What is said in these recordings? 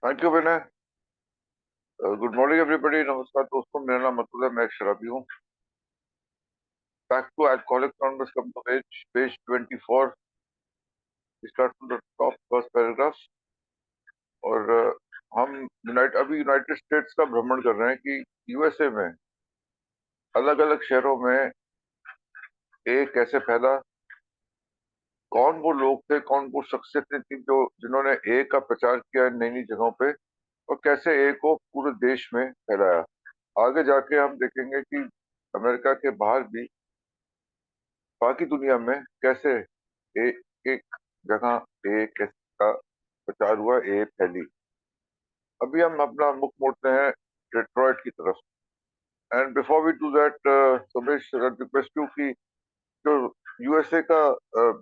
Thank you Vinay. Good morning everybody. नमस्कार दोस्तों, मेरा नाम अतुल है, मैं एक शराबी हूँ। Back to alcoholic anonymous, come to page 24। Start from the top first paragraph. और हम अभी यूनाइटेड स्टेट्स का भ्रमण कर रहे हैं कि यूएसए में अलग अलग शहरों में ए कैसे फैला, कौन वो लोग थे, कौन वो शख्सियतें थी जो जिन्होंने ए का प्रचार किया नई नई जगहों पे, और कैसे ए को पूरे देश में फैलाया। आगे जाके हम देखेंगे कि अमेरिका के बाहर भी, बाकी दुनिया में कैसे एक एक जगह ए का प्रचार हुआ, ए फैली। अभी हम अपना मुख मोड़ते हैं डेट्रॉइट की तरफ। And before we do that, Sumesh, request you कि जो यूएसए का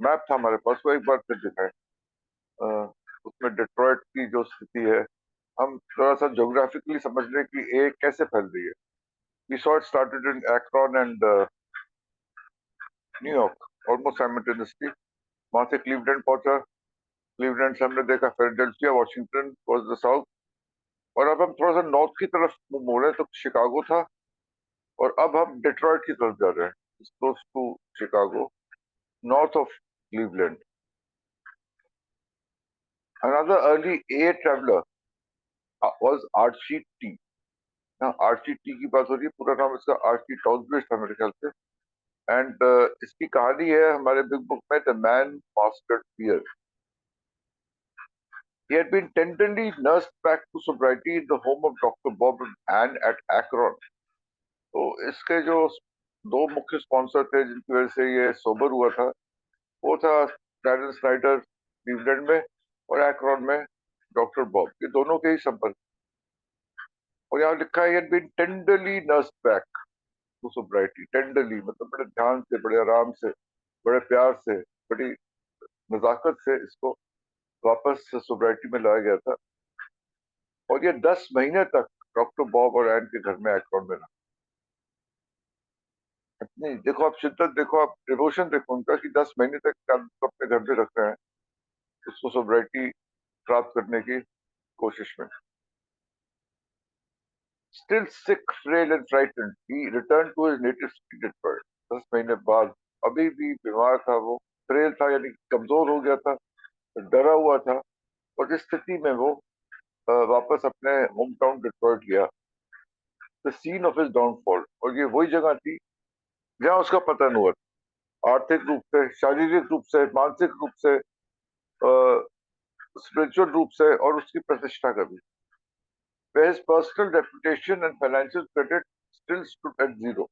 मैप था हमारे पास, वो एक बार फिर दिखाएं। अ, उसमें डेट्रॉइट की जो स्थिति है, हम थोड़ा सा ज्योग्राफिकली समझ लें कि ए कैसे फैल रही है। We saw it started in Akron and New York almost simultaneously. वहां से क्लीवलैंड पहुंचा, क्लीवलैंड से हमने देखा Philadelphia, Washington was the south. और अब हम थोड़ा सा नॉर्थ की तरफ मुंह मोड़े तो शिकागो था, और अब हम डेट्रॉइट की तरफ जा रहे हैं, close to Chicago, north of Cleveland. Another early a traveller was Archie T. ना, आर्ची टी की बात हो रही है, पूरा नाम इसका आर्ची टाउसब्रिज था मेरे ख्याल से। एंड इसकी कहानी है हमारे बिग बुक में, the man mastered fear. He had been tenderly nursed back to sobriety in the home of Dr. Bob and Ann at Akron. तो इसके जो दो मुख्य स्पॉन्सर थे जिनकी वजह से ये सोबर हुआ था, वो था डैरेन स्नाइडर क्लीवलैंड में, और एक्रॉन में डॉक्टर बॉब। ये दोनों के ही संपर्क। और यहाँ लिखा है, had been tenderly nursed back to sobriety। Tenderly मतलब बड़े ध्यान से, बड़े आराम से, बड़े प्यार से, बड़ी नजाकत से इसको वापस सोब्राइटी में लाया गया था। और ये 10 महीने तक डॉक्टर बॉब और एन के घर में एक्रॉन में रहा। नहीं, देखो आप शिद्दत, देखो आप डिवोशन, देखो उनका कि 10 महीने तक आप उसको अपने घर में रख रहे हैं, उसको सोब्राइटी प्राप्त करने की कोशिश में। Still sick, frail and frightened, he return to his native city Detroit. 10 महीने बाद अभी भी बीमार था वो, फ्रेल था यानी कमजोर हो गया था, डरा हुआ था। और इस स्थिति में वो वापस अपने होम टाउन डेट्रॉइट गया, the scene of his downfall. और ये वही जगह थी जहाँ उसका पतन हुआ, आर्थिक रूप से, शारीरिक रूप से, मानसिक रूप से, स्पिरिचुअल रूप से, और उसकी प्रतिष्ठा का भी। where his personal reputation and financial credit still stood at zero।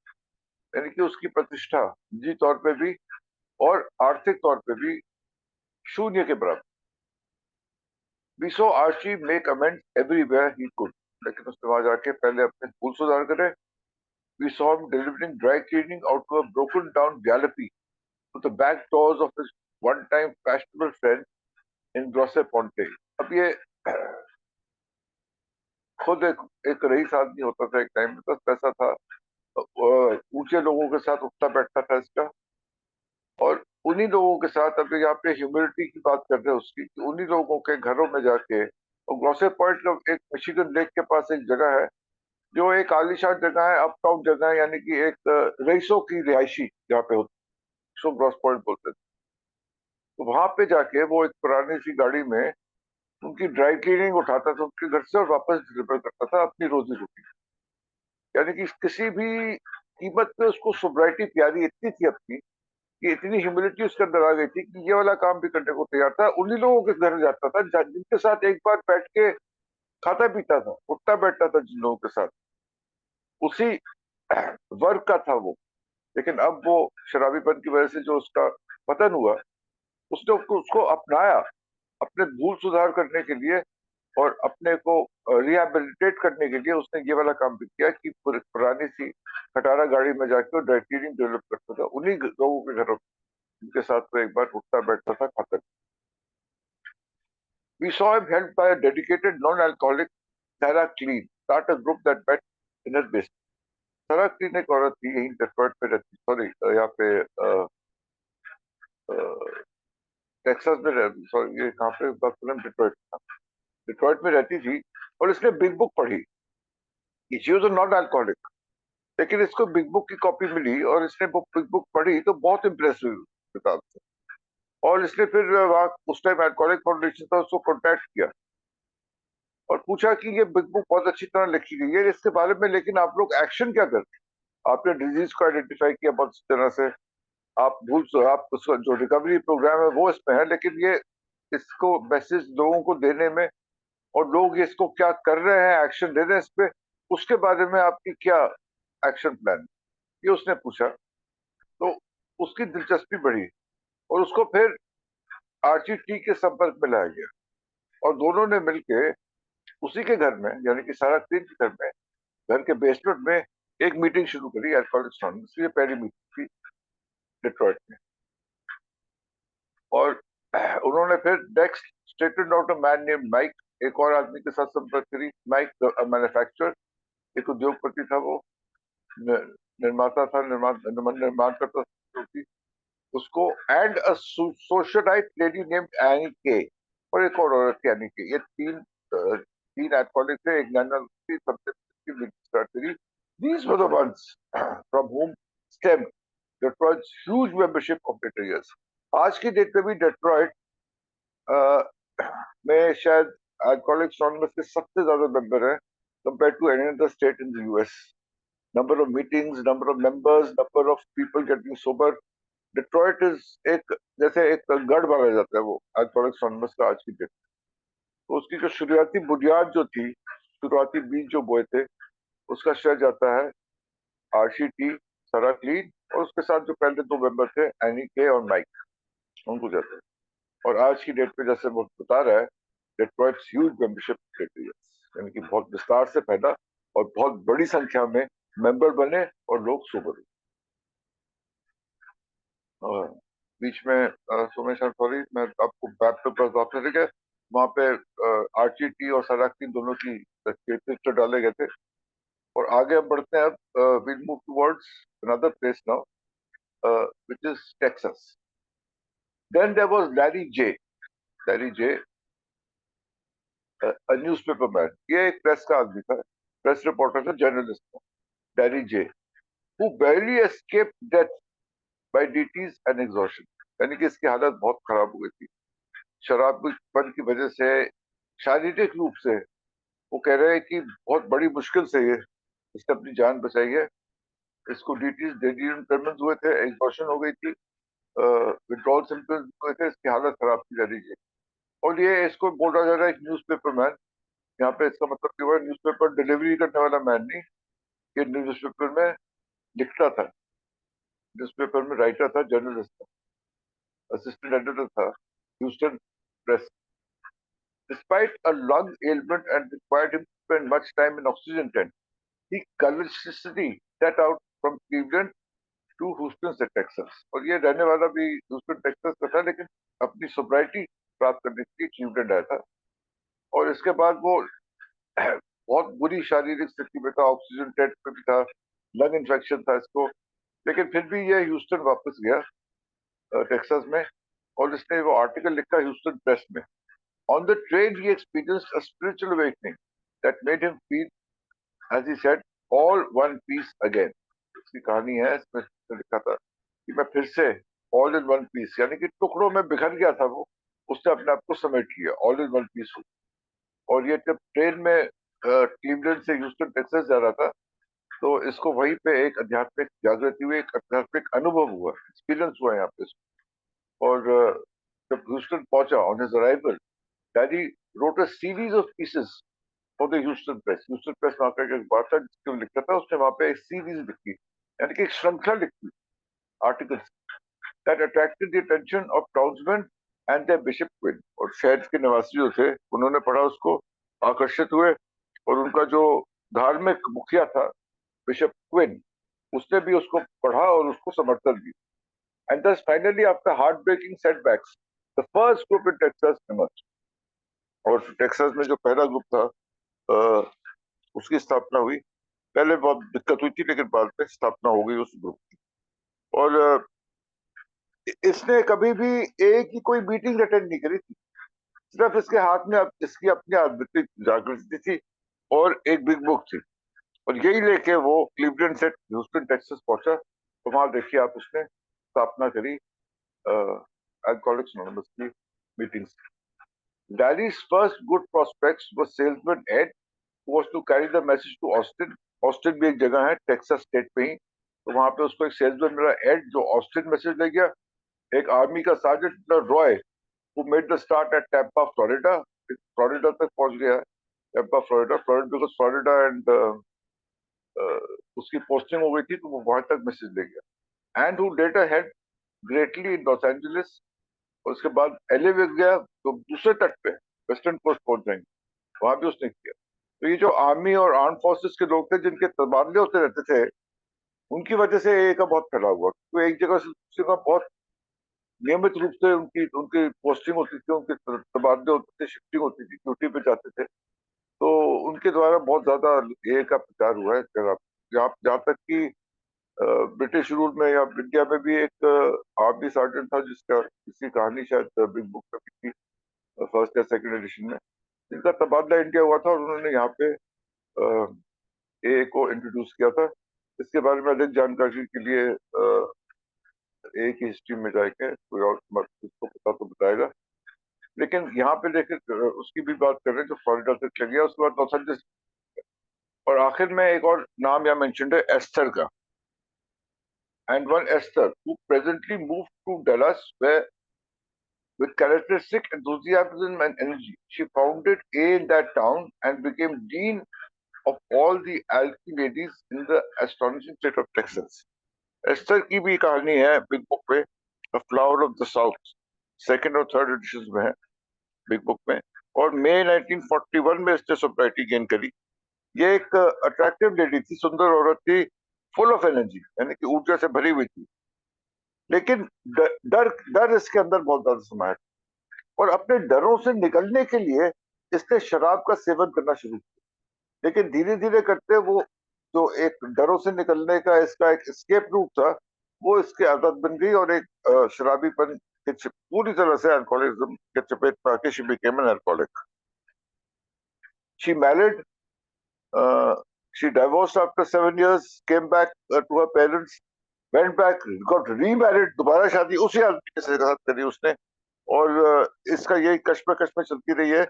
यानी कि उसकी प्रतिष्ठा निजी तौर पे भी और आर्थिक तौर पे भी शून्य के बराबर। We saw Archie make amends everywhere he could। लेकिन उसने वहां जाके पहले अपने भूल सुधार करे। We saw him delivering dry cleaning out to a broken down Gallopy to the back doors of his one time fashionable friend in Grosse Ponte। अब ये खुद एक रईस आदमी होता था एक टाइम में, बस पैसा था, ऊंचे लोगों के साथ उठता बैठता था इसका। और उन्हीं लोगों के साथ, अभी यहाँ पे ह्यूमिलिटी की बात कर रहे हैं उसकी, कि उन्हीं लोगों के घरों में जाके, और ग्रॉसे पॉइंट का एक मिशिगन लेक के पास एक जगह है जो एक आलीशान जगह है, अपटाउन जगह है, यानी कि एक रईसों की रिहायशी जहाँ पे होती, उसको ग्रॉस पॉइंट बोलते थे। तो वहां पे जाके वो एक पुरानी सी गाड़ी में उनकी ड्राई क्लीनिंग उठाता था उनके घर से, और वापस डिलीवर करता था अपनी रोजी रोटी। यानी कि किसी भी कीमत पे उसको सोब्राइटी प्यारी इतनी थी अपनी, कि इतनी ह्यूमिलिटी उसके अंदर आ गई थी कि ये वाला काम भी करने को तैयार था। उन्हीं लोगों के घर जाता था जिनके साथ एक बार बैठ के खाता पीता था, उठता बैठता था, जिन लोगों के साथ, उसी वर्ग का था वो। लेकिन अब वो शराबीपन की वजह से जो उसका पतन हुआ, उसने उसको अपनाया अपने भूल सुधार करने के लिए, और अपने को रिहेबिलिटेट करने के लिए उसने ये वाला काम भी किया कि पुरानी सी खटारा गाड़ी में जाके ड्राई क्लीनिंग डेवलप करता था उन्हीं लोगों के घरों, जिनके साथ वो एक बार उठता बैठता था, खाता। We saw him helped by a dedicated non-alcoholic Sarah Clean start a group that met in her basement। सारा क्लीन एक औरत थी, यहीं डेट्रॉइट पे रहती, सॉरी यहाँ पे टेक्सास में रहती, सॉरी ये कहाँ पे बात करें, डेट्रॉइट था। डिट्रॉइट में रहती थी और इसने बिग बुक पढ़ी। शी वाज नॉट अल्कोहलिक, लेकिन इसको बिग बुक की कॉपी मिली और इसने वो बिग बुक पढ़ी तो बहुत इंप्रेस हुई उस किताब से। और इसने फिर वहाँ उस टाइम अल्कोहलिक फाउंडेशन था, उसको कॉन्टेक्ट किया और पूछा कि ये बिग बुक बहुत अच्छी तरह लिखी गई है इसके बारे में, लेकिन आप लोग एक्शन क्या करते हैं? आपने डिजीज को आइडेंटिफाई किया बहुत अच्छी तरह से, आप उसका जो रिकवरी प्रोग्राम है वो इसमें है, लेकिन ये इसको मैसेज लोगों को देने में और लोग इसको क्या कर रहे हैं, एक्शन ले रहे हैं इस पे, उसके बारे में आपकी क्या एक्शन प्लान, ये उसने पूछा। तो उसकी दिलचस्पी बढ़ी और उसको फिर आरजीटी के संपर्क में लाया गया और दोनों ने मिलके उसी के घर में, यानी कि सारा क्लीन के घर में, घर के बेसमेंट में एक मीटिंग शुरू करी अल्कोहलिक्स एनोनिमस की। ये पहली मीटिंग थी डिट्रॉइट में। और उन्होंने फिर next straightened out a man name Mike, एक और आदमी के साथ संपर्क करी। माइक मैन्युफैक्चरर, एक उद्योगपति था वो, निर्माता था, निर्माण करता था उसको, and a socialite lady named any के, और एक और औरत थी एनी के। ये तीन अल्कोहलिक थे, एक नैनल थी, सबसे स्टार्ट करी। These were the ones from home stem Detroit's huge membership of later years. आज की डेट में भी डेट्रॉइट में शायद अल्कोहलिक्स एनोनिमस के सबसे ज्यादा मेंबर है compare to any other state in the US. Number of meetings, number of members, number of people getting sober, Detroit is एक जैसे एक गढ़ माना जाता है वो अल्कोहलिक्स एनोनिमस का आज की डेट। तो उसकी जो शुरुआती बुनियाद जो थी, शुरुआती बीज जो बोए थे, उसका श्रेय जाता है आरसी टी, सारा क्लीन, और उसके साथ जो पहले दो मेंबर थे एनी के और माइक, उनको जाता है। और आज की डेट पे जैसे वो बता रहा है, डेट्रॉइट ह्यूज मेंबरशिप क्राइटेरिया, यानी कि बहुत विस्तार से फैला और बहुत बड़ी संख्या में मेंबर बने और लोग सोबर हुए। बीच में सोमेश सॉरी, मैं आपको बैक पे वापस ले गया, वहां पे आरजीटी और सराकी दोनों की पिक्चर डाले गए थे। और आगे हम बढ़ते हैं, अब will move towards another place now, which is Texas. Then there was Larry J, newspaper man. ये एक प्रेस का आदमी था, प्रेस रिपोर्टर था, जर्नलिस्ट था, Larry J, who barely escaped death by DTs and exhaustion। यानी कि इसकी हालत बहुत खराब हो गई थी शराबपन की वजह से, शारीरिक रूप से। वो कह रहे हैं कि बहुत बड़ी मुश्किल से ये इसने अपनी जान बचाई है। इसको डीटीज डेडिएशन हुए थे, एग्जॉशन हो गई थी, विड्रॉल सिम्टम्स हुए थे, इसकी हालत खराब थी जा रही है। और ये इसको बोला जा रहा है एक न्यूज़पेपर मैन। यहाँ पे इसका मतलब क्या हुआ, न्यूज़पेपर डिलीवरी करने वाला मैन नहीं, ये न्यूज़पेपर में लिखता था, न्यूज़पेपर में राइटर था, जर्नलिस्ट था, असिस्टेंट एडिटर था, Houston press. Despite a lung ailment and required him to spend much time in oxygen tent, he consistently set out from Cleveland to Houston से टेक्सास। और ये रहने वाला भी ह्यूस्टन टेक्सास का था, लेकिन अपनी सोब्राइटी प्राप्त करने के लिए क्लीवलैंड आया था। और इसके बाद वो बहुत बुरी शारीरिक स्थिति में था, ऑक्सीजन टेंट में भी था, लंग इन्फेक्शन था इसको, लेकिन फिर भी ये ह्यूस्टन वापस गया टेक्सास में। और इसने वो आर्टिकल लिखा ह्यूस्टन प्रेस में। On the train, he experienced a spiritual awakening that made him feel, as he said, all one piece again। उसकी कहानी है, इसमें लिखा था कि मैं फिर से all in one piece, यानी कि टुकड़ों में बिखर गया था वो, उसने अपने आप को समेट लिया, all in one piece। और ये जब ट्रेन में क्लीवलैंड से ह्यूस्टन टेक्सास जा रहा था, तो इसको वहीं पे एक आध्यात्मिक जागृति हुई, एक आध्यात्मिक अनुभव हुआ, एक्सपीरियंस हुआ यहाँ पे। और जब ह्यूस्टन पहुंचा, on his arrival, Daddy wrote a series of pieces for the Houston Press। Houston Press वहाँ का एक अखबार था जिसको लिखता था, उसने वहाँ पे एक सीरीज लिखी, यानी कि एक श्रृंखला लिखी articles, that attracted the attention of townsmen and their Bishop Quinn। और शहर के निवासी जो थे, उन्होंने पढ़ा, उसको आकर्षित हुए। और उनका जो धार्मिक मुखिया था बिशप क्विन, उसने भी उसको पढ़ा और उसको समर्थन दिया। And thus finally after heartbreaking setbacks, the first group in Texas emerged। और टेक्सास में जो पहला ग्रुप था, उसकी स्थापना हुई। पहले बहुत दिक्कत हुई थी, लेकिन बाद में स्थापना हो गई उस ग्रुप की। और इसने कभी भी एक ही कोई मीटिंग अटेंड नहीं करी थी, सिर्फ इसके हाथ में अब इसकी अपनी आध्यात्मिक जागृति थी और एक बिग बुक थी, और यही लेके वो क्लीवलैंड से ह्यूस्टन टेक्सास पहुंचा। तो वहां देखिए आप, उसने स्थापना करी अल्कोहलिक्स एनोनिमस की meetings. Larry's first good prospects was salesman Ed, who was to carry the message to Austin. Austin भी एक जगह है टेक्सास स्टेट पे ही, तो वहां पे उसको एक सेल्समैन मिला एड, जो ऑस्टिन मैसेज ले गया। एक आर्मी का sergeant Roy, who made the start at Tampa, Florida. Florida तक पहुंच गया है, Tampa Florida, Florida because Florida and उसकी पोस्टिंग हो गई थी, तो वो वहां तक मैसेज ले गया। And who letter head greatly in Los Angeles, और उसके बाद एलए गया, तो दूसरे तट पे वेस्टर्न कोस्ट पहुंच जाएंगे, वहां भी उसने किया। तो ये जो आर्मी और आर्म फोर्सेस के लोग थे जिनके तबादले होते रहते थे, उनकी वजह से ए का बहुत फैलाव हुआ। तो एक जगह से दूसरी जगह बहुत नियमित रूप से उनकी उनकी पोस्टिंग होती थी, उनके तबादले होते थे, शिफ्टिंग होती थी, ड्यूटी पे जाते थे। तो उनके द्वारा बहुत ज्यादा ए का प्रचार हुआ है जगह, जहाँ जहाँ तक कि ब्रिटिश रूल में या इंडिया में भी एक आर्मी सर्जन था, जिसका किसी कहानी शायद बिग बुक में भी थी, फर्स्ट या सेकंड एडिशन में, जिनका तबादला इंडिया हुआ था और उन्होंने यहाँ पे ए को इंट्रोड्यूस किया था। इसके बारे में अधिक जानकारी के लिए ए की हिस्ट्री में जाके कोई और उसको पता तो बताएगा। लेकिन यहाँ पे देखिए उसकी भी बात कर रहे हैं जो फ्लोरिडा से चल गया, उसके बाद लॉस एंजलिस। और आखिर में एक और नाम यहाँ मेंशन है एस्थर का। And one Esther, who presently moved to Dallas, where with characteristic enthusiasm and energy, she founded A in that town and became dean of all the alchemy ladies in the astonishing state of Texas. Esther की भी कहानी है big book पे, the flower of the south, second और third edition में है big book में। और मई 1941 में इसने सोब्राइटी गेन करी। ये एक अट्रैक्टिव लेडी थी, सुंदर औरत थी, फुल ऑफ एनर्जी, यानी कि ऊर्जा से भरी हुई थी। लेकिन डर डर इसके अंदर बहुत ज्यादा समाया था, और अपने डरों से निकलने के लिए इसने शराब का सेवन करना शुरू किया। लेकिन धीरे धीरे करते वो जो एक डरों से निकलने का इसका एक एस्केप रूट था, वो इसकी आदत बन गई, और एक शराबीपन के पूरी तरह से अल्कोहलिज्म के चपेट में आके she became an alcoholic. She married, she divorced after 7 years, came back to her parents, went back, got remarried, दोबारा शादी उसी आदमी के साथ करी उसने। और इसका यही कश्मकश में चलती रही है।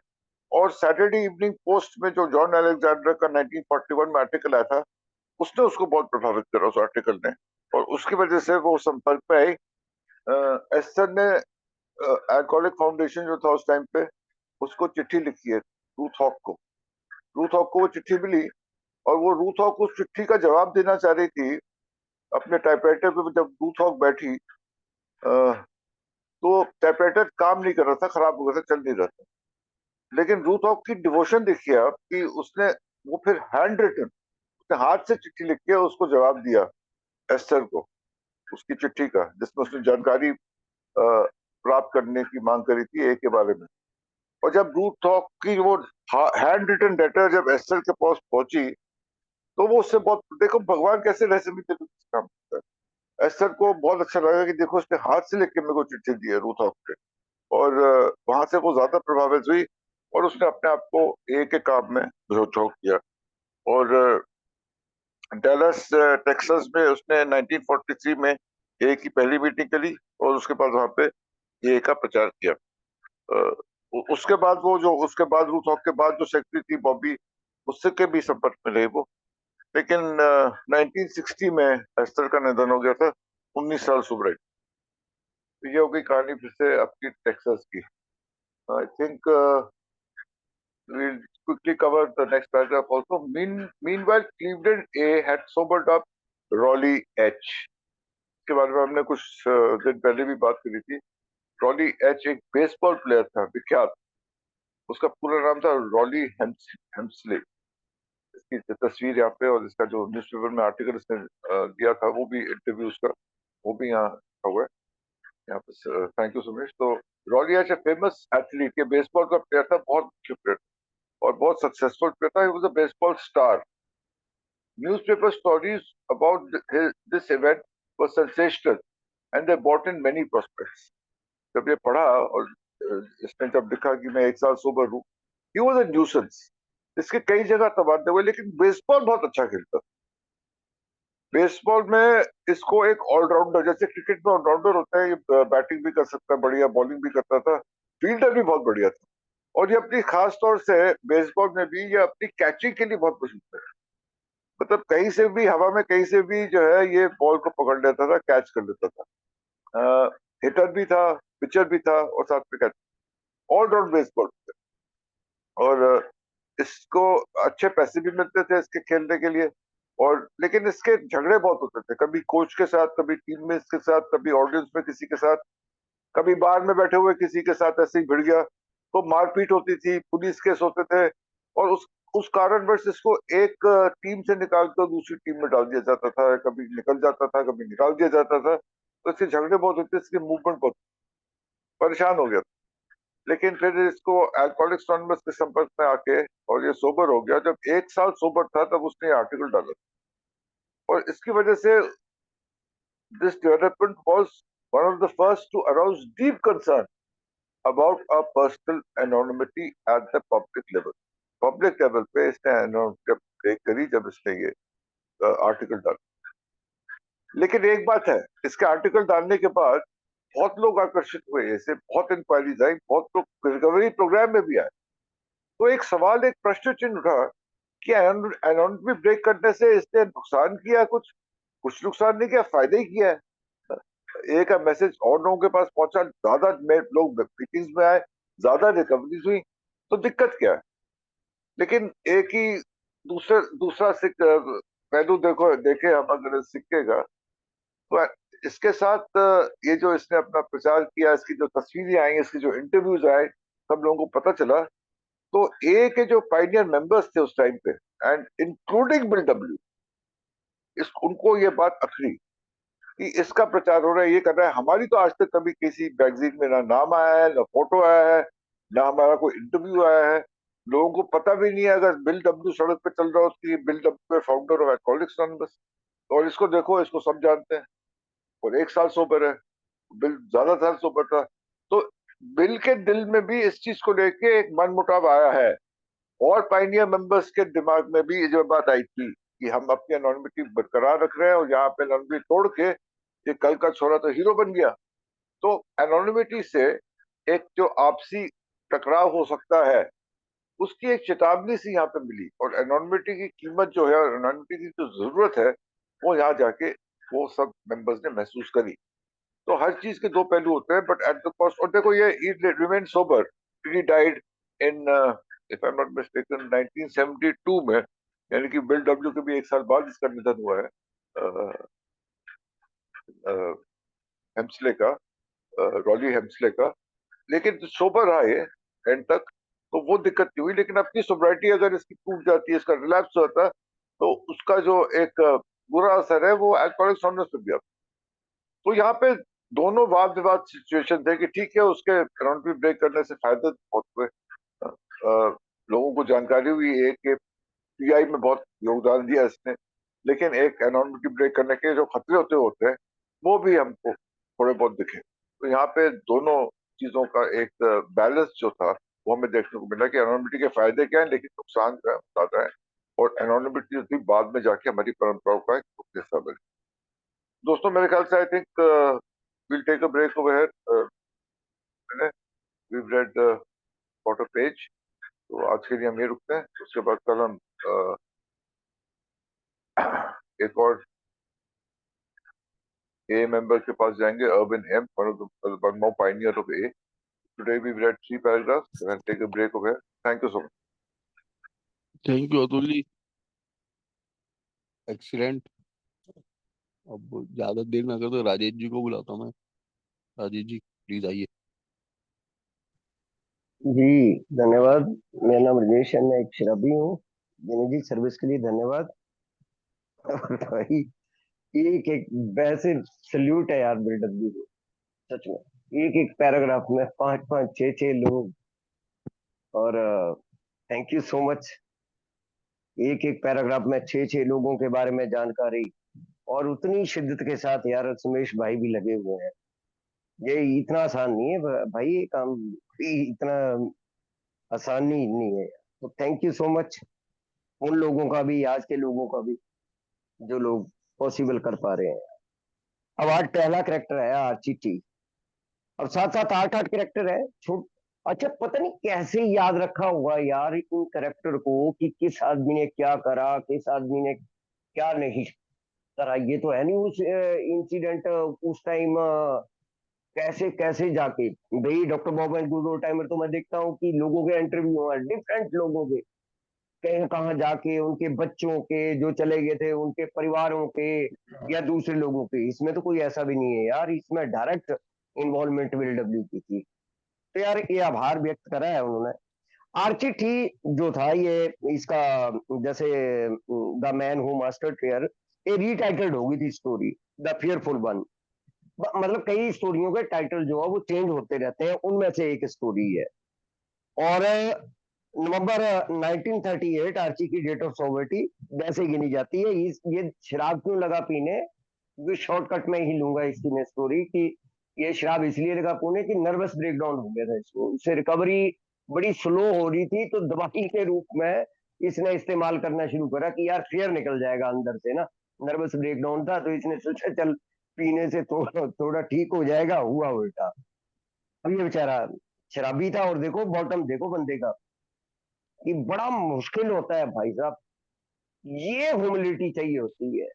और सैटरडे इवनिंग पोस्ट में जो जॉन अलेक्जेंडर का 1941 में आर्टिकल आया था, उसने उसको बहुत प्रभावित करा, उस आर्टिकल ने, और उसकी वजह से वो संपर्क में आई। एस्टर ने अल्कोहलिक फाउंडेशन जो था उस टाइम पे, उसको चिट्ठी लिखी है रूथ हॉक को। रूथ हॉक को वो चिट्ठी मिली, और वो रूथ हॉक उस चिट्ठी का जवाब देना चाह रही थी अपने टाइपराइटर पे। जब रूथ हॉक बैठी तो टाइपराइटर काम नहीं कर रहा था, खराब हो गया था, चल नहीं रहा था। लेकिन रूथ हॉक की डिवोशन देखिए आप, कि उसने वो फिर हैंड रिटन, उसने हाथ से चिट्ठी लिख के उसको जवाब दिया एस्टर को, उसकी चिट्ठी का, जिसमें उसने जानकारी प्राप्त करने की मांग करी थी ए के बारे में। और जब रूथ हॉक की वो हैंड रिटन लेटर जब एस्टर के पास पहुंची, तो वो उससे बहुत, देखो भगवान कैसे रहस्य भी काम करता है। एस्टर को बहुत अच्छा लगा कि देखो उसने हाथ से लिख के मेरे को चिट्ठी दी है रूथ हॉक पे। और वहां से वो ज्यादा प्रभावित हुई, और उसने अपने आप को ए के काम में झोंक दिया। और डैलस टेक्सास में उसने 1943 में ए की पहली मीटिंग करी, और उसके बाद वहां पे ए का प्रचार किया। उसके बाद वो जो उसके बाद रूथ हॉक के बाद जो सेक्रेटरी थी बॉबी, उससे के भी संपर्क में रहे वो। लेकिन 1960 में एस्टर का निधन हो गया था, 19 साल शुभ रही। तो ये हो गई कहानी फिर से आपकी टेक्सास की। I think we'll quickly cover the next paragraph also. Meanwhile, Cleveland A had sobered up Raleigh H. के बारे में हमने कुछ दिन पहले भी बात करी थी। रॉली एच एक बेसबॉल प्लेयर था विख्यात, उसका पूरा नाम था रॉली हेम्सले। इसकी तस्वीर यहाँ पे, और इसका जो न्यूज़पेपर में आर्टिकल इसने दिया था, वो भी इंटरव्यू उसका, वो भी यहाँ हुआ है यहाँ पे। Thank you Sumesh. तो रॉली एच फेमस एथलीट, के बेसबॉल का प्लेयर था, बहुत अच्छे प्लेयर और बहुत सक्सेसफुल प्लेयर था। He was a baseball star. Newspaper stories about this event were sensational and they brought in many prospects। जब ये पढ़ा और इसने जब लिखा कि मैं 1 साल सोबर हूँ, ही वॉज अ न्यूसेंस। इसके कई जगह तबादले हुए, लेकिन बेसबॉल बहुत अच्छा खेलता। बेसबॉल में इसको एक ऑलराउंडर, जैसे क्रिकेट में ऑलराउंडर होता है, ये बैटिंग भी कर सकता है बढ़िया, बॉलिंग भी करता था, फील्डर भी बहुत बढ़िया था। और ये अपनी खास तौर से बेसबॉल में भी ये अपनी कैचिंग के लिए बहुत मशहूर है। मतलब कहीं से भी, हवा में कहीं से भी जो है ये बॉल को पकड़ लेता था, कैच कर लेता था। हिटर भी था, पिचर भी था, और साथ में कैच, ऑलराउंड बेसबॉल। और इसको अच्छे पैसे भी मिलते थे इसके खेलने के लिए। और लेकिन इसके झगड़े बहुत होते थे, कभी कोच के साथ, कभी टीम में इसके साथ, कभी ऑडियंस में किसी के साथ, कभी बार में बैठे हुए किसी के साथ ऐसे ही भिड़ गया तो मारपीट होती थी, पुलिस केस होते थे। और उस कारणवश इसको एक टीम से निकाल कर दूसरी टीम में डाल दिया जाता था, कभी निकल जाता था, कभी निकाल दिया जाता था। तो इसके झगड़े बहुत होते, इसकी मूवमेंट बहुत, परेशान हो गया। लेकिन फिर इसको अल्कोहलिक्स एनोनिमस के संपर्क में आके और ये सोबर हो गया। जब 1 साल सोबर था तब उसने आर्टिकल डाला, और इसकी वजह से this development was one of the first to arouse deep concern about a personal anonymity at the public level. Public level पे इसने जब ब्रेक करी, जब इसने ये आर्टिकल डाला। लेकिन एक बात है, इसके आर्टिकल डालने के बाद बहुत लोग आकर्षित हुए, ऐसे बहुत इंक्वायरीज आई, बहुत लोग रिकवरी प्रोग्राम में भी आए। तो एक सवाल, एक प्रश्न चिन्ह उठा कि एनोनिमिटी ब्रेक करने से इसने नुकसान किया, कुछ नुकसान नहीं किया, फायदा ही किया है। एक मैसेज और लोगों के पास पहुंचा, ज्यादा लोग मीटिंग्स में आए, ज्यादा रिकवरीज हुई, तो दिक्कत क्या है? लेकिन एक ही दूसरा पहलू देखो, देखे हम अगर इस सिक्के का, तो इसके साथ ये जो इसने अपना प्रचार किया, इसकी जो तस्वीरें आई, इसकी जो इंटरव्यूज आए, सब लोगों को पता चला। तो ए के जो पाइनियर मेंबर्स थे उस टाइम पे, एंड इंक्लूडिंग बिल डब्ल्यू, इस उनको ये बात अखरी कि इसका प्रचार हो रहा है, ये कर रहा है। हमारी तो आज तक कभी किसी मैगजीन में ना नाम आया है, ना फोटो आया है, ना हमारा कोई इंटरव्यू आया है। लोगों को पता भी नहीं है, अगर बिल डब्ल्यू सड़क पे चल रहा हो कि bill W founder of alcoholics anonymous. और इसको देखो, इसको सब जानते हैं, और 1 साल सोबर है, बिल ज्यादा साल सोबर था। तो बिल के दिल में भी इस चीज को लेके एक मनमुटाव आया है, और पाइनियर मेंबर्स के दिमाग में भी ये जो बात आई थी कि हम अपनी एनोनिमिटी बरकरार रख रहे हैं, और यहाँ पे एनोनिमिटी तोड़ के ये कल का छोरा तो हीरो बन गया। तो एनोनिमिटी से एक जो आपसी टकराव हो सकता है, उसकी एक चेतावनी सी यहाँ पे मिली। और एनोनिमिटी की कीमत जो है, और एनोनिमिटी की जो जरूरत है, वो यहाँ जाके वो सब मेंबर्स ने महसूस करी। तो हर चीज के दो पहलू होते हैं, बट एट द कॉस्ट। और देखो, ये remain sober, he died in, if I am not mistaken, 1972 में, यानी कि बिल डब्ल्यू के भी 1 साल बाद इसका निधन हुआ है, हेम्सले का, रॉली हेम्सले का। लेकिन सोबर रहा ये एंड तक, तो वो दिक्कत नहीं हुई। लेकिन अपनी सोब्राइटी अगर इसकी टूट जाती है, इसका रिलैप्स होता है, तो उसका जो एक बुरा असर है वो अल्कोहलिक्स एनोनिमस पे भी आता है। तो यहाँ पे दोनों वाद विवाद सिचुएशन थे कि ठीक है, उसके एनोनिमिटी ब्रेक करने से फायदे बहुत हुए। लोगों को जानकारी हुई है कि पीआई में बहुत योगदान दिया इसने, लेकिन एक एनोनिमिटी ब्रेक करने के जो खतरे होते हैं, वो भी हमको थोड़े बहुत दिखे। तो यहाँ पे दोनों चीजों का एक बैलेंस जो था, वो हमें देखने को मिला कि एनोनिमिटी के फायदे क्या है, लेकिन नुकसान जो है ज्यादा है। और एनोनिमिटी जो थी, बाद में जाके हमारी परंपराओं का एक मुख्य हिस्सा बनी। दोस्तों, मेरे ख्याल से I think will take a break over here. We read what a page. तो आज के लिए हम ये रुकते हैं, उसके बाद कल हम एक और A member के पास जाएंगे, Urban M, one more pioneer of A. Today we've read 3 paragraphs and take a break over here. Thank you so much. Thank you Atul ji, excellent. अब ज्यादा देर ना कर तो राजेश जी को बुलाता हूं मैं। राजेश जी प्लीज आइए। जी धन्यवाद। मेरा नाम राजेश है, मैं एक शराबी हूँ। दिनेश जी, सर्विस के लिए धन्यवाद। और भाई, एक एक वैसे सल्यूट है यार बिल्डअप को, सच में। एक एक पैराग्राफ में 5 5 6 6 लोग, और थैंक यू सो मच। एक एक पैराग्राफ में 6 6 लोगों के बारे में जानकारी, और उतनी शिद्दत के साथ यार सुमेश भाई भी लगे हुए हैं। ये इतना आसान नहीं है भाई, ये काम इतना आसान नहीं है। तो थैंक यू सो मच उन लोगों का भी, आज के लोगों का भी, जो लोग पॉसिबल कर पा रहे हैं। अब आज पहला कैरेक्टर है आर्ची टी, और साथ साथ आठ आठ कैरेक्टर है छोट। अच्छा, पता नहीं कैसे याद रखा होगा यार इन कैरेक्टर को, कि किस आदमी ने क्या करा, किस आदमी ने क्या नहीं करा। ये तो है नहीं उस इंसिडेंट उस टाइम कैसे कैसे जाके। भाई doctor Bob and good timer तो मैं देखता हूँ कि लोगों के इंटरव्यू है, डिफरेंट लोगों के, कहीं कहाँ जाके, उनके बच्चों के जो चले गए थे, उनके परिवारों के, या दूसरे लोगों के। इसमें तो कोई ऐसा भी नहीं है यार, इसमें डायरेक्ट इन्वॉल्वमेंट बीएलडब्ल्यू की थी। तो यार ये आभार व्यक्त करा है उन्होंने। आर्ची टी जो था ये, इसका जैसे the man who master fair, ये रीटाइटल्ड हो गई थी स्टोरी, द फियरफुल वन। मतलब कई स्टोरियों के टाइटल जो है वो चेंज होते रहते हैं, उनमें से एक स्टोरी है। और नवंबर 1938 आर्ची की डेट ऑफ सोवर्टी वैसे गिनी जाती है। ये शराब क्यों लगा पीने, क्योंकि शॉर्टकट में ही लूंगा इसकी मैं स्टोरी कि ये शराब इसलिए लगा पीने कि नर्वस ब्रेकडाउन हो गया था इसको, इससे रिकवरी बड़ी स्लो हो रही थी, तो दवाई के रूप में इसने इस्तेमाल करना शुरू करा कि यार फेयर निकल जाएगा अंदर से ना। नर्वस ब्रेकडाउन था तो इसने सोचा चल पीने से थोड़ा थोड़ा ठीक हो जाएगा, हुआ उल्टा। अब ये बेचारा शराबी था, और देखो बॉटम देखो बंदे का, कि बड़ा मुश्किल होता है भाई साहब। ये ह्यूमिलिटी चाहिए होती है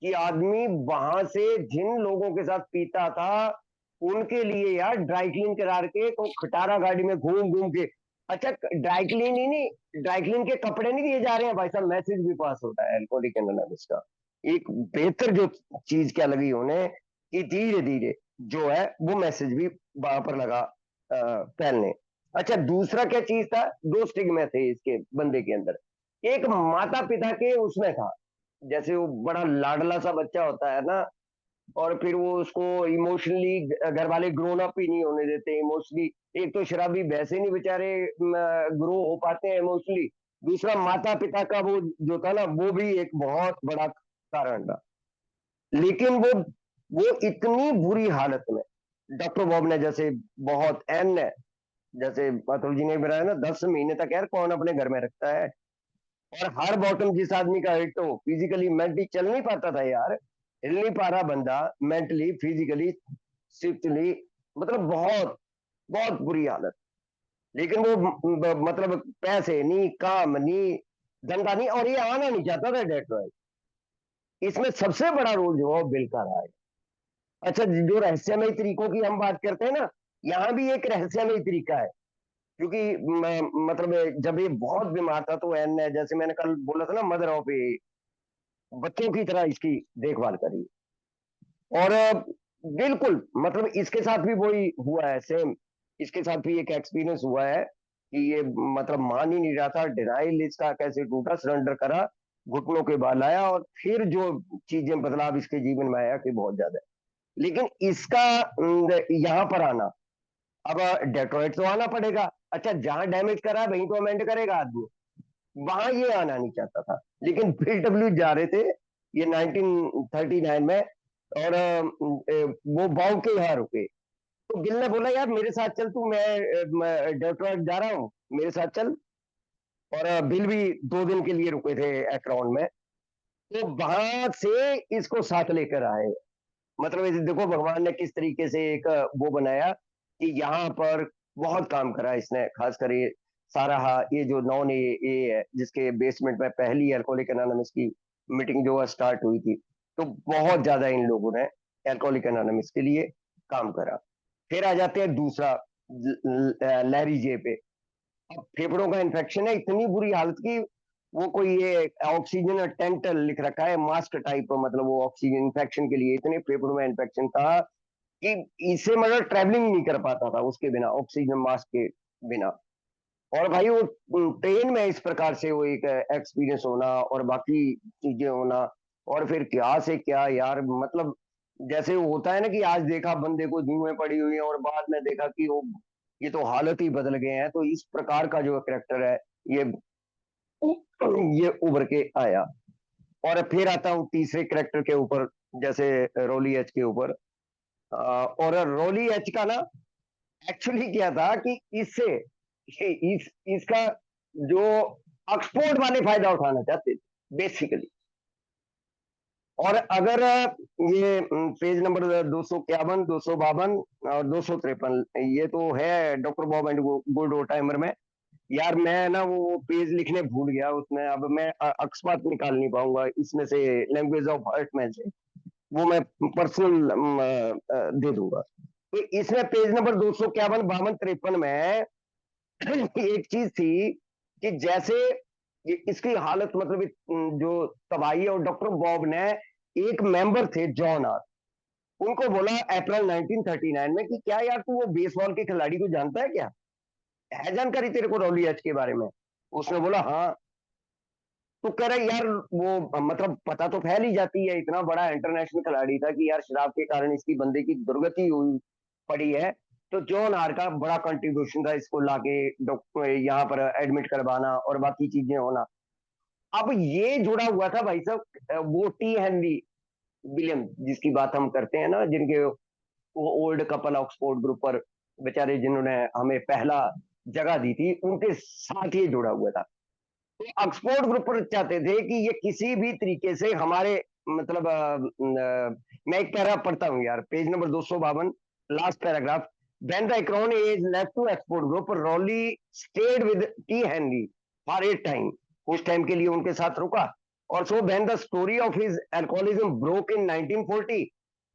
कि आदमी वहां से जिन लोगों के साथ पीता था उनके लिए यार ड्राई क्लीन करा के तो खटारा गाड़ी में घूम घूम के। अच्छा, ड्राई क्लीन ही नहीं, ड्राई क्लीन के कपड़े नहीं दिए जा रहे हैं भाई साहब, मैसेज भी पास होता है एल्कोहलिक एनोनिमस का। एक बेहतर जो चीज क्या लगी उन्हें, कि धीरे धीरे जो है वो मैसेज भी वहां पर लगा फैलने। अच्छा, दूसरा क्या चीज था, दो स्टिग्मा थे इसके बंदे के अंदर। एक माता पिता के उसमें था, जैसे वो बड़ा लाडला सा बच्चा होता है ना, और फिर वो उसको इमोशनली घर वाले ग्रोन अप ही नहीं होने देते इमोशनली। एक तो शराबी वैसे नहीं बेचारे ग्रो हो पाते हैं इमोशनली। दूसरा माता पिता का वो जो था ना, वो भी एक बहुत बड़ा कारण था। लेकिन वो इतनी बुरी हालत में, डॉक्टर बॉब ने जैसे बहुत एन है, जैसे माथुर जी ने बनाया ना, 10 महीने तक यार कौन अपने घर में रखता है। और हर बॉटम जिस आदमी का हिट हो, फिजिकली मेंटली चल नहीं पाता था यार, हिल नहीं पा रहा बंदा, मेंटली फिजिकली शिफ्टली, मतलब बहुत बहुत बुरी हालत। लेकिन वो मतलब पैसे नहीं, काम नहीं, धंधा नहीं, और ये आना नहीं चाहता था डेट्रॉइट। इसमें सबसे बड़ा रोल जो है वो बिल का रहा है। अच्छा, जो रहस्यमय तरीकों की हम बात करते हैं ना, यहाँ भी एक रहस्यमय तरीका है। क्योंकि मतलब जब ये बहुत बीमार था तो एन ने, जैसे मैंने कल बोला था ना, मदर ऑफ ए, बच्चों की तरह इसकी देखभाल करी। और बिल्कुल मतलब इसके साथ भी वही हुआ है सेम। इसके साथ भी एक एक्सपीरियंस हुआ है कि ये मतलब मान ही नहीं रहा था, डिनाइल इसका कैसे टूटा, सरेंडर करा, घुटनों के बाल आया, और फिर जो चीजें बदलाव इसके जीवन में आया कि बहुत ज्यादा है। लेकिन इसका यहाँ पर आना, अब डेट्रॉइट तो आना पड़ेगा। अच्छा, जहां डैमेज करा है वहीं तो अमेंड करेगा आदमी, वहां ये आना नहीं चाहता था। लेकिन फिर डब्ल्यू जा रहे थे ये 1939 में, और वो बाउ के यहाँ रुके। तो गिल ने बोला यार मेरे साथ चल तू, मैं डेट्रॉइट जा रहा हूँ, मेरे साथ चल। और बिल भी 2 दिन के लिए रुके थे एक्राउन में। तो वहां से इसको साथ लेकर आए। मतलब इसे देखो भगवान ने किस तरीके से एक वो बनाया कि यहाँ पर बहुत काम करा इसने, खासकर ये सारा ये जो नॉन ए है, जिसके बेसमेंट में पहली अल्कोहलिक एनोनिमस की मीटिंग जो स्टार्ट हुई थी, तो बहुत ज्यादा इन लोगों ने अल्कोहलिक एनोनिमस के लिए काम करा। फिर आ जाते हैं दूसरा, लैरी जे पे। अब फेफड़ों का इन्फेक्शन है, इतनी बुरी हालत की वो कोई ये ऑक्सीजन टेंट लिख रखा है, मास्क टाइप, मतलब वो ऑक्सीजन इन्फेक्शन के लिए, इतने फेफड़ों में इन्फेक्शन था कि इससे मतलब ट्रेवलिंग नहीं कर पाता था उसके बिना, ऑक्सीजन मास्क के बिना। और भाई वो ट्रेन में इस प्रकार से वो एक एक्सपीरियंस होना, और बाकी चीजें होना, और फिर क्या से क्या यार, मतलब जैसे वो होता है ना कि आज देखा बंदे को जुएं पड़ी हुई है, और बाद में देखा कि वो ये तो हालत ही बदल गए हैं। तो इस प्रकार का जो करेक्टर है ये ये उभर के आया। और फिर आता हूँ तीसरे करेक्टर के ऊपर, जैसे रोली एच के ऊपर। और रॉली एच का ना एक्चुअली क्या था कि इससे इसका जो ऑक्सफोर्ड वाले फायदा उठाना चाहते थे बेसिकली। और अगर ये पेज नंबर 251, 252 और 253, ये तो है doctor Bob and good old timer में। यार मैं ना वो पेज लिखने भूल गया उसमें, अब मैं अकस्मात निकाल नहीं पाऊंगा इसमें से, लैंग्वेज ऑफ आर्ट में से, वो मैं पर्सनल दे दूंगा। तो इसमें पेज नंबर 251, 52, 53 में एक चीज थी कि जैसे इसकी हालत मतलब जो तबाही है, और डॉक्टर बॉब ने एक मेंबर थे जॉन आर, उनको बोला अप्रैल 1939 में कि क्या यार तू वो बेसबॉल के खिलाड़ी को जानता है क्या, है जानकारी तेरे को रॉली एच के बारे में? उसने बोला हाँ। तो कह रहा यार वो मतलब पता तो फैल ही जाती है, इतना बड़ा इंटरनेशनल खिलाड़ी था कि यार शराब के कारण इसकी बंदे की दुर्गति हुई पड़ी है। तो जॉन आर का बड़ा कंट्रीब्यूशन था इसको लाके डॉक्टर यहाँ पर एडमिट करवाना और बाकी चीजें होना। अब ये जुड़ा हुआ था भाई साहब वो टी हेनरी विलियम जिसकी बात हम करते हैं ना, जिनके वो ओल्ड कपल ऑक्सफोर्ड ग्रुप पर बेचारे जिन्होंने हमें पहला जगह दी थी, उनके साथ ये जुड़ा हुआ था। तो ऑक्सफोर्ड ग्रुप पर चाहते थे कि ये किसी भी तरीके से हमारे मतलब मैं एक पैरा पढ़ता हूँ यार, page number 252, last paragraph. When the Akron is left to export group, Rowley stayed with T. Henry for a time. उस टाइम के लिए उनके साथ रुका। और so when the story of his alcoholism broke in 1940,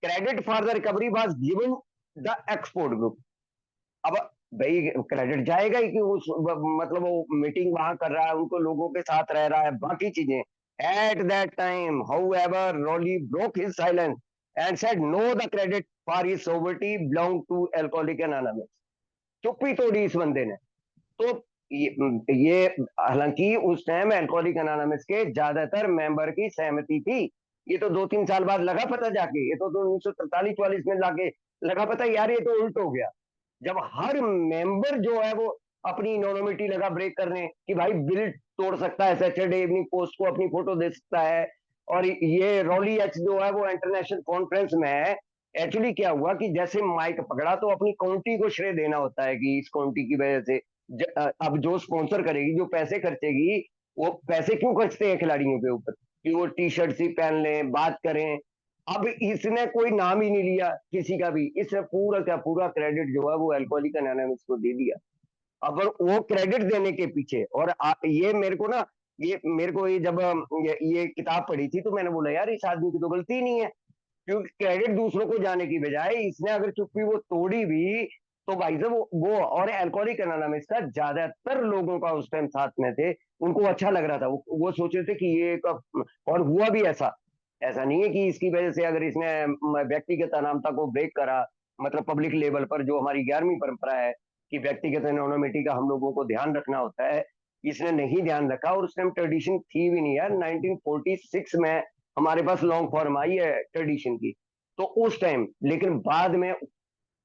credit for the recovery was given the export group. अब भाई credit जाएगा ही कि उस मतलब वो मीटिंग वहां कर रहा है, उनको लोगों के साथ रह रहा है, बाकी चीजें। At that time however Rowley broke his silence and said no, the credit for his sobriety belong to alcoholic Anonymous. चुप्पी तोड़ी इस बंदे ने। तो ये हालांकि उस टाइम अल्कोहलिक एनोनिमस के ज्यादातर मेंबर की सहमति थी। ये तो 2-3 साल बाद लगा पता जाके, ये तो 1943-44 में लाके लगा पता यार ये तो उल्ट हो गया, जब हर मेंबर जो है वो अपनी इनोनोमिटी लगा ब्रेक करने कि भाई बिल तोड़ सकता है, सैटरडे इवनिंग पोस्ट को अपनी फोटो दे सकता है। और ये रॉली एच जो है वो इंटरनेशनल कॉन्फ्रेंस में है। एक्चुअली क्या हुआ कि जैसे माइक पकड़ा तो अपनी काउंटी को श्रेय देना होता है कि इस काउंटी की वजह से अब जो स्पॉन्सर करेगी, जो पैसे खर्चेगी, वो पैसे क्यों खर्चते हैं खिलाड़ियों के ऊपर कि वो टी शर्ट ही पहन लें, बात करें। अब इसने कोई नाम ही नहीं लिया किसी का भी, इसने पूरा का पूरा क्रेडिट जो है वो अल्कोहलिक एनोनिमस को दे दिया। अब वो क्रेडिट देने के पीछे, और ये मेरे को ना, ये जब ये किताब पढ़ी थी तो मैंने बोला यार इस आदमी की तो गलती नहीं है, क्योंकि क्रेडिट दूसरों को जाने की बजाय इसने अगर चुप्पी वो तोड़ी भी तो भाई साहब वो और अल्कोहलिक एनोनिमस का ज्यादातर लोगों का उस टाइम साथ में थे, उनको अच्छा लग रहा था, वो सोच रहे थे कि ये और हुआ भी ऐसा। ऐसा नहीं है कि इसकी वजह से अगर इसने व्यक्तिगत अनामता को ब्रेक करा, मतलब पब्लिक लेवल पर जो हमारी 11वीं परंपरा है कि व्यक्तिगत एनोनिमिटी का हम लोगों को ध्यान रखना होता है, इसने नहीं ध्यान रखा। और उस टाइम ट्रेडिशन थी भी नहीं यार, 1946 में हमारे पास लॉन्ग फॉर्म आई है ट्रेडिशन की, तो उस टाइम, लेकिन बाद में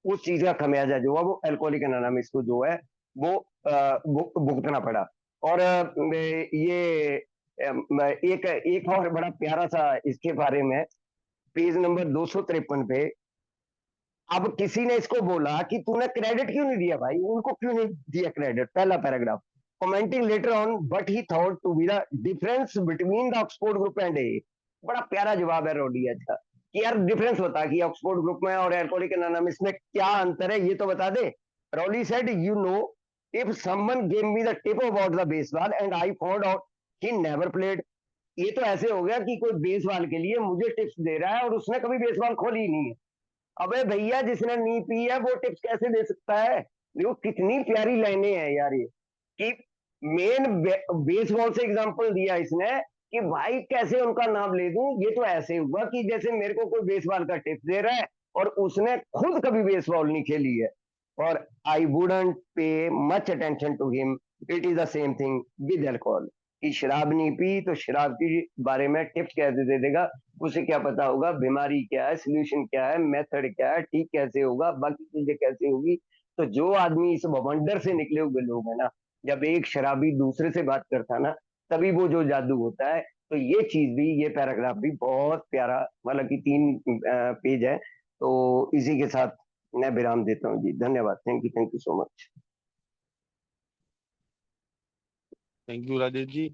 उस चीज का खमियाजा जो है वो अल्कोहलिक एनोनिमस को जो है वो भुगतना पड़ा। और ये एक एक और बड़ा प्यारा सा इसके बारे में, पेज नंबर 253 पे, अब किसी ने इसको बोला कि तूने क्रेडिट क्यों नहीं दिया भाई, उनको क्यों नहीं दिया क्रेडिट, पहला paragraph. Commenting later on but he thought to be the difference between the Oxford group and a, बड़ा प्यारा जवाब है रोडियज का कि यार डिफरेंस बता कि ऑक्सफोर्ड ग्रुप में और अल्कोहलिक एनोनिमस में क्या अंतर है, ये तो बता दे। Rowley said you know, if someone give me the tip about the baseball and I found out he never played. ये तो ऐसे हो गया कि कोई बेसबॉल के लिए मुझे टिप्स दे रहा है और उसने कभी बेसबॉल खोली ही नहीं है। अबे भैया जिसने नी पी है वो टिप्स कैसे दे सकता है? देखो कितनी प्यारी लाइनें हैं यार ये, कि मेन बेसबॉल से एग्जांपल दिया इसने कि भाई कैसे उनका नाम ले दूं। ये तो ऐसे हुआ कि जैसे मेरे को कोई बेसबॉल का टिप्स दे रहा है और उसने खुद कभी बेसबॉल नहीं खेली है। और I wouldn't pay much attention to him, it is the same thing with alcohol, कि शराब नहीं पी तो शराब के बारे में टिप्स कैसे दे देगा, उसे क्या पता होगा बीमारी क्या है, सोल्यूशन क्या है, मेथड क्या है, ठीक कैसे होगा, बाकी चीजें कैसे होगी। तो जो आदमी इस बवंडर से निकले हुए लोग है ना, जब एक शराबी दूसरे से बात करता ना, तभी वो जो जादू होता है। तो ये चीज भी, ये पैराग्राफ भी बहुत प्यारा, मतलब कि 3 पेज है, तो इसी के साथ मैं विराम देता हूँ जी। धन्यवाद। Thank you so much. Thank you Rajesh ji.